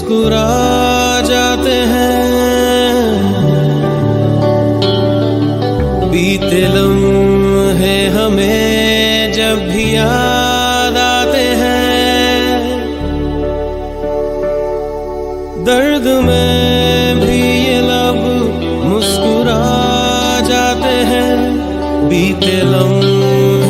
मुस्कुरा जाते हैं। बीते लम्हे हमें जब भी याद आते हैं, दर्द में भी ये लब मुस्कुरा जाते हैं। बीते लम्हे